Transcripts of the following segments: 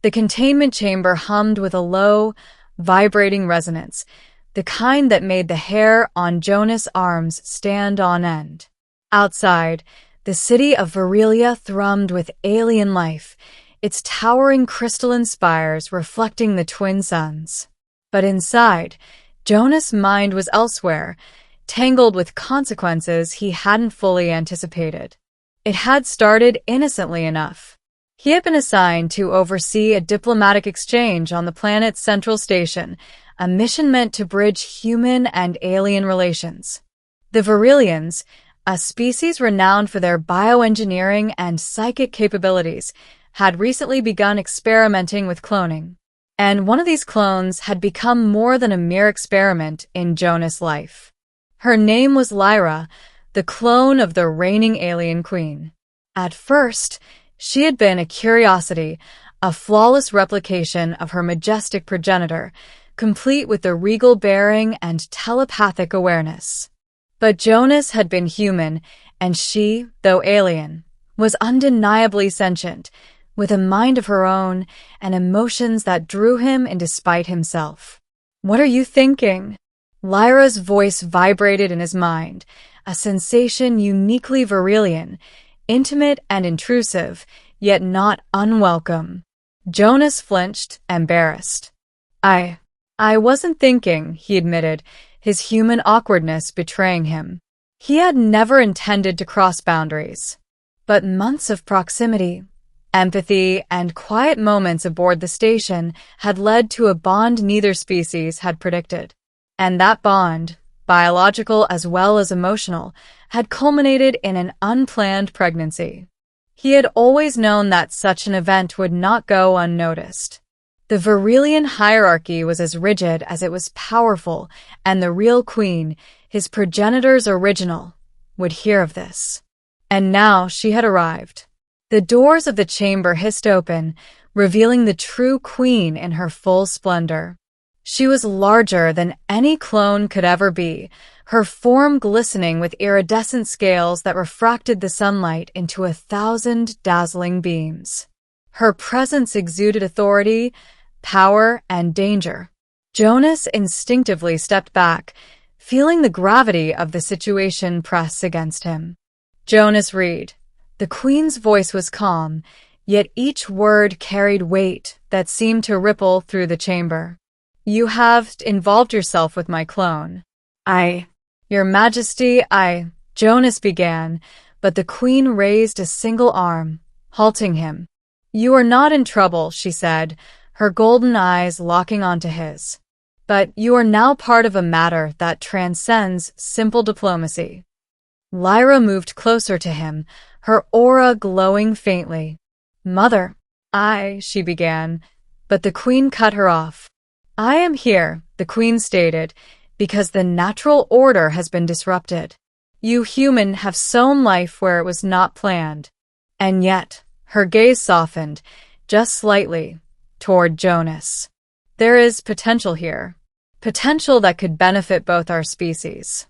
The containment chamber hummed with a low, vibrating resonance, the kind that made the hair on Jonas' arms stand on end. Outside, the city of Virelia thrummed with alien life, its towering crystalline spires reflecting the twin suns. But inside, Jonas' mind was elsewhere, tangled with consequences he hadn't fully anticipated. It had started innocently enough. He had been assigned to oversee a diplomatic exchange on the planet's central station, a mission meant to bridge human and alien relations. The Virelians, a species renowned for their bioengineering and psychic capabilities, had recently begun experimenting with cloning. And one of these clones had become more than a mere experiment in Jonas' life. Her name was Lyra, the clone of the reigning alien queen. At first, she had been a curiosity, a flawless replication of her majestic progenitor, complete with the regal bearing and telepathic awareness. But Jonas had been human, and she, though alien, was undeniably sentient, with a mind of her own and emotions that drew him in despite himself. "What are you thinking?" Lyra's voice vibrated in his mind, a sensation uniquely Virelian, intimate and intrusive, yet not unwelcome. Jonas flinched, embarrassed. I wasn't thinking," he admitted, his human awkwardness betraying him. He had never intended to cross boundaries. But months of proximity, empathy, and quiet moments aboard the station had led to a bond neither species had predicted. And that bond, biological as well as emotional, had culminated in an unplanned pregnancy. He had always known that such an event would not go unnoticed. The Virelian hierarchy was as rigid as it was powerful, and the real queen, his progenitor's original, would hear of this. And now she had arrived. The doors of the chamber hissed open, revealing the true queen in her full splendor. She was larger than any clone could ever be, her form glistening with iridescent scales that refracted the sunlight into 1,000 dazzling beams. Her presence exuded authority, power, and danger. Jonas instinctively stepped back, feeling the gravity of the situation press against him. "Jonas Reed." The queen's voice was calm, yet each word carried weight that seemed to ripple through the chamber. "You have involved yourself with my clone." Your Majesty, Jonas began, but the queen raised a single arm, halting him. "You are not in trouble," she said, her golden eyes locking onto his. "But you are now part of a matter that transcends simple diplomacy." Lyra moved closer to him, her aura glowing faintly. "Mother, she began, but the queen cut her off. "I am here," the queen stated, "because the natural order has been disrupted. You human have sown life where it was not planned." And yet, her gaze softened, just slightly, toward Jonas. "There is potential here. Potential that could benefit both our species."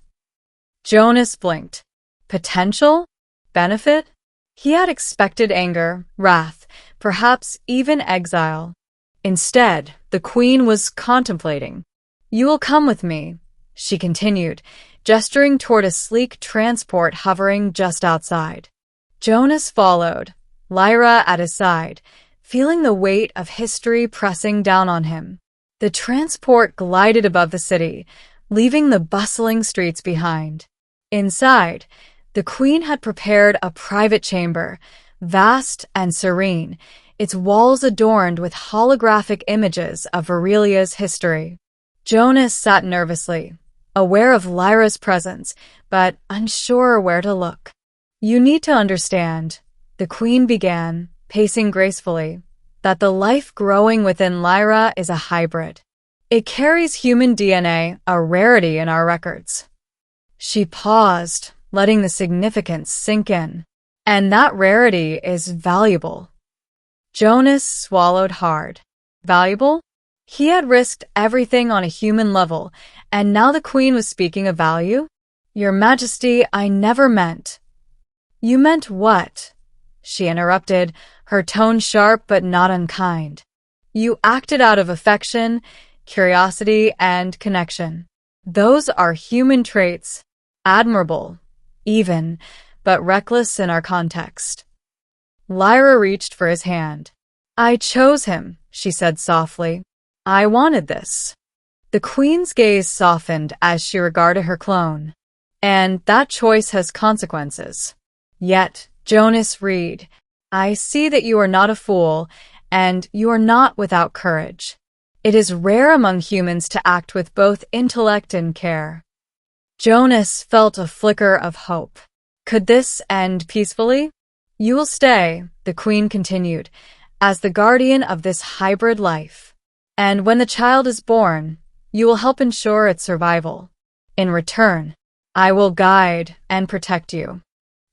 Jonas blinked. Potential? Benefit? He had expected anger, wrath, perhaps even exile. Instead, the queen was contemplating. "You will come with me," she continued, gesturing toward a sleek transport hovering just outside. Jonas followed, Lyra at his side, feeling the weight of history pressing down on him. The transport glided above the city, leaving the bustling streets behind. Inside, the queen had prepared a private chamber, vast and serene, its walls adorned with holographic images of Virelia's history. Jonas sat nervously, aware of Lyra's presence, but unsure where to look. "You need to understand," the queen began, pacing gracefully, "that the life growing within Lyra is a hybrid. It carries human DNA, a rarity in our records." She paused, letting the significance sink in. "And that rarity is valuable." Jonas swallowed hard. Valuable? He had risked everything on a human level, and now the queen was speaking of value? "Your Majesty, I never meant." "You meant what?" she interrupted, her tone sharp but not unkind. You acted out of affection, curiosity, and connection. Those are human traits, admirable, even, but reckless in our context. Lyra reached for his hand. I chose him, she said softly. I wanted this. The queen's gaze softened as she regarded her clone. And that choice has consequences. Yet, Jonas Reed, I see that you are not a fool, and you are not without courage. It is rare among humans to act with both intellect and care. Jonas felt a flicker of hope. Could this end peacefully? You will stay, the queen continued, as the guardian of this hybrid life. And when the child is born, you will help ensure its survival. In return, I will guide and protect you.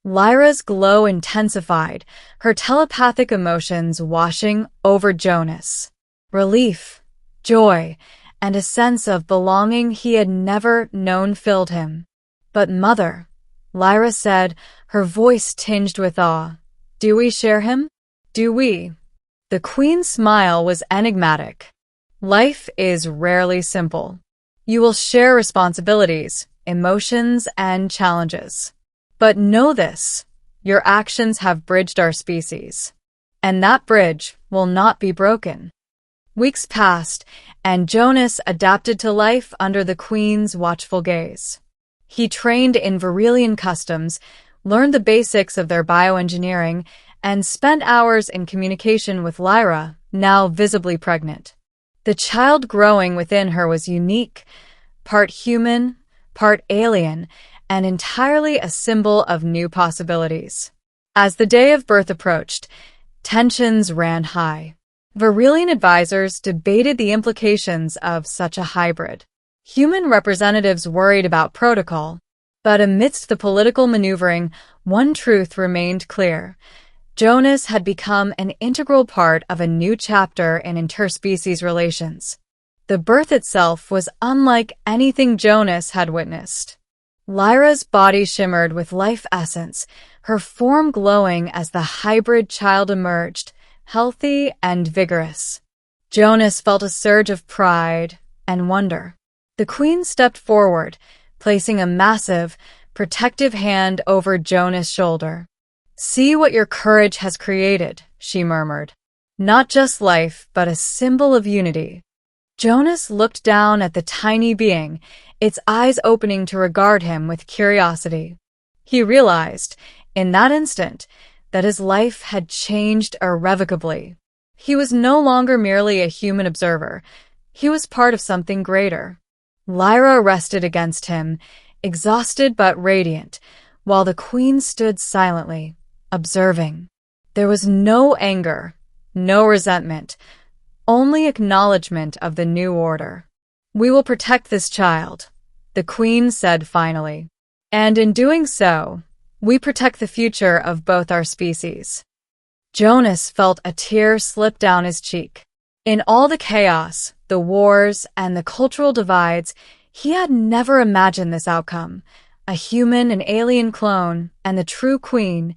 Lyra's glow intensified, her telepathic emotions washing over Jonas. Relief, joy, and a sense of belonging he had never known filled him. But mother, Lyra said, her voice tinged with awe, do we share him? Do we? The queen's smile was enigmatic. Life is rarely simple. You will share responsibilities, emotions, and challenges. But know this, your actions have bridged our species. And that bridge will not be broken. Weeks passed, and Jonas adapted to life under the queen's watchful gaze. He trained in Virelian customs, learned the basics of their bioengineering, and spent hours in communication with Lyra, now visibly pregnant. The child growing within her was unique, part human, part alien, and entirely a symbol of new possibilities. As the day of birth approached, tensions ran high. Virelian advisors debated the implications of such a hybrid. Human representatives worried about protocol, but amidst the political maneuvering, one truth remained clear. Jonas had become an integral part of a new chapter in interspecies relations. The birth itself was unlike anything Jonas had witnessed. Lyra's body shimmered with life essence, her form glowing as the hybrid child emerged, healthy and vigorous. Jonas felt a surge of pride and wonder. The queen stepped forward, placing a massive, protective hand over Jonas' shoulder. See what your courage has created, she murmured. Not just life, but a symbol of unity. Jonas looked down at the tiny being, its eyes opening to regard him with curiosity. He realized, in that instant, that his life had changed irrevocably. He was no longer merely a human observer. He was part of something greater. Lyra rested against him, exhausted but radiant, while the queen stood silently, observing. There was no anger, no resentment, only acknowledgement of the new order. We will protect this child, the queen said finally. And in doing so, we protect the future of both our species. Jonas felt a tear slip down his cheek. In all the chaos, the wars, and the cultural divides, he had never imagined this outcome. A human and alien clone, and the true queen,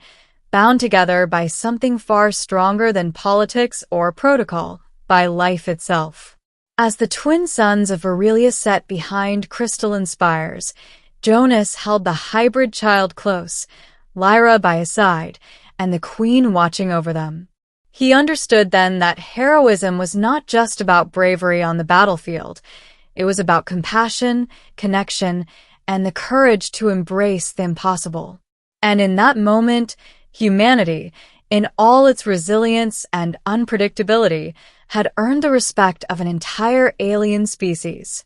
bound together by something far stronger than politics or protocol, by life itself. As the twin suns of Virelia set behind crystalline spires, Jonas held the hybrid child close, Lyra by his side, and the queen watching over them. He understood then that heroism was not just about bravery on the battlefield. It was about compassion, connection, and the courage to embrace the impossible. And in that moment, humanity, in all its resilience and unpredictability, had earned the respect of an entire alien species.